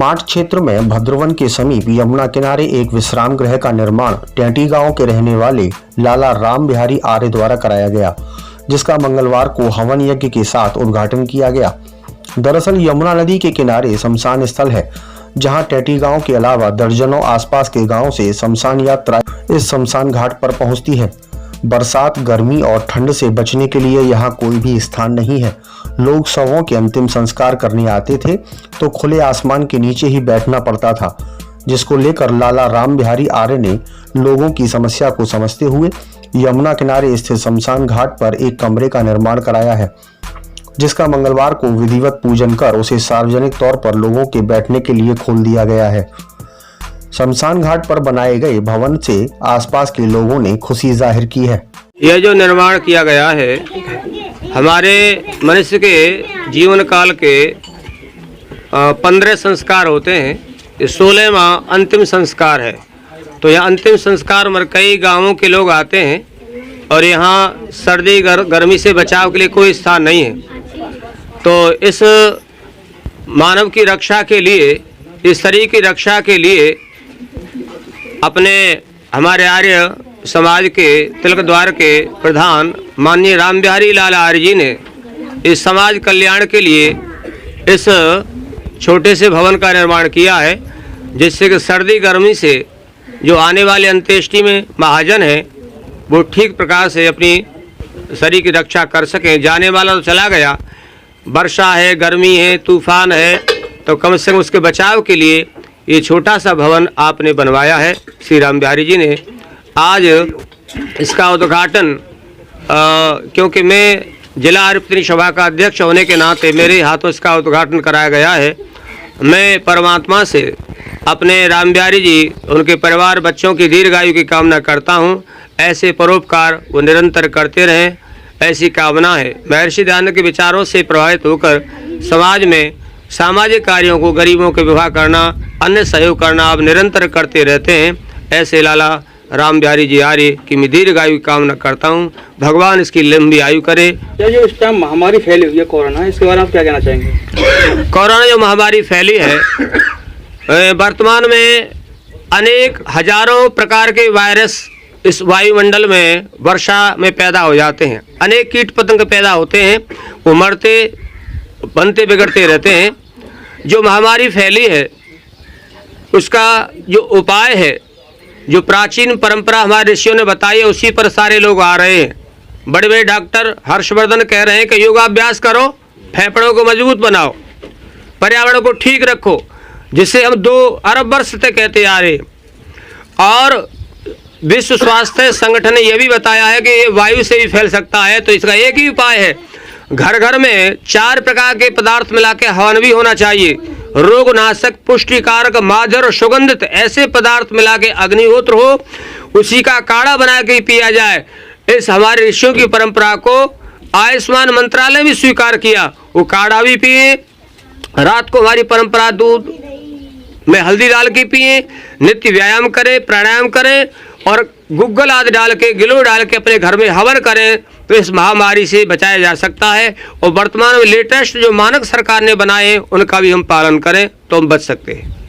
माठ क्षेत्र में भद्रवन के समीप यमुना किनारे एक विश्राम गृह का निर्माण टेंटी गांव के रहने वाले लाला राम बिहारी आर्य द्वारा कराया गया, जिसका मंगलवार को हवन यज्ञ के साथ उद्घाटन किया गया। दरअसल यमुना नदी के किनारे शमशान स्थल है, जहां टेंटी गांव के अलावा दर्जनों आसपास के गांव से शमशान यात्रा इस शमशान घाट पर पहुंचती है। बरसात, गर्मी और ठंड से बचने के लिए यहाँ कोई भी स्थान नहीं है। लोग शवों के अंतिम संस्कार करने आते थे तो खुले आसमान के नीचे ही बैठना पड़ता था, जिसको लेकर लाला राम बिहारी आर्य ने लोगों की समस्या को समझते हुए यमुना किनारे स्थित शमशान घाट पर एक कमरे का निर्माण कराया है, जिसका मंगलवार को विधिवत पूजन कर उसे सार्वजनिक तौर पर लोगों के बैठने के लिए खोल दिया गया है। शमशान घाट पर बनाए गए भवन से आसपास के लोगों ने खुशी जाहिर की है। यह जो निर्माण किया गया है, हमारे मनुष्य के जीवन काल के 15 संस्कार होते हैं, ये 16वां अंतिम संस्कार है। तो यह अंतिम संस्कार में कई गांवों के लोग आते हैं और यहाँ सर्दी गर्मी से बचाव के लिए कोई स्थान नहीं है। तो इस मानव की रक्षा के लिए, इस शरीर की रक्षा के लिए अपने हमारे आर्य समाज के तिलक द्वार के प्रधान माननीय राम बिहारी लाल आर्य जी ने इस समाज कल्याण के लिए इस छोटे से भवन का निर्माण किया है, जिससे कि सर्दी गर्मी से जो आने वाले अंत्येष्टि में महाजन हैं वो ठीक प्रकार से अपनी शरीर की रक्षा कर सकें। जाने वाला तो चला गया, वर्षा है, गर्मी है, तूफान है, तो कम से कम उसके बचाव के लिए ये छोटा सा भवन आपने बनवाया है श्री राम बिहारी जी ने। आज इसका उद्घाटन क्योंकि मैं जिला आर्य प्रतिनिधि सभा का अध्यक्ष होने के नाते मेरे हाथों इसका उद्घाटन कराया गया है। मैं परमात्मा से अपने राम बिहारी जी, उनके परिवार, बच्चों की दीर्घायु की कामना करता हूँ। ऐसे परोपकार वो निरंतर करते रहें, ऐसी कामना है। महर्षि दयानंद के विचारों से प्रभावित होकर समाज में सामाजिक कार्यों को, गरीबों के विवाह करना, अन्य सहयोग करना आप निरंतर करते रहते हैं। ऐसे लाला राम बिहारी जी आर्य की मैं दीर्घायु की कामना करता हूँ। भगवान इसकी लंबी आयु करे। जो इस टाइम महामारी फैली हुई है कोरोना, इसके बारे में आप क्या कहना चाहेंगे? कोरोना जो महामारी फैली है, वर्तमान में अनेक हजारों प्रकार के वायरस इस वायुमंडल में वर्षा में पैदा हो जाते हैं। अनेक कीट पतंग पैदा होते हैं, वो मरते बनते बिगड़ते रहते हैं। जो महामारी फैली है उसका जो उपाय है, जो प्राचीन परंपरा हमारे ऋषियों ने बताई है, उसी पर सारे लोग आ रहे हैं। बड़े बड़े डॉक्टर हर्षवर्धन कह रहे हैं कि योगाभ्यास करो, फेफड़ों को मजबूत बनाओ, पर्यावरण को ठीक रखो, जिसे हम 2 अरब वर्ष तक कहते आ रहे। और विश्व स्वास्थ्य संगठन ने यह भी बताया है कि ये वायु से भी फैल सकता है। तो इसका एक ही उपाय है, घर घर में 4 प्रकार के पदार्थ मिला के हवन भी होना चाहिए। रोगनाशक, पुष्टिकारक, माधुर, सुगंधित ऐसे पदार्थ मिला के अग्निहोत्र हो, उसी का काढ़ा बना के पिया जाए। इस हमारे ऋषियों की परंपरा को आयुष्मान मंत्रालय भी स्वीकार किया। वो काढ़ा भी पिए, रात को हमारी परंपरा दूध में हल्दी डाल के पिए, नित्य व्यायाम करें, प्राणायाम करें और गुग्गल आदि डाल के, गिलो डाल के अपने घर में हवन करें, तो इस महामारी से बचाया जा सकता है। और वर्तमान में लेटेस्ट जो मानक सरकार ने बनाए हैं उनका भी हम पालन करें तो हम बच सकते हैं।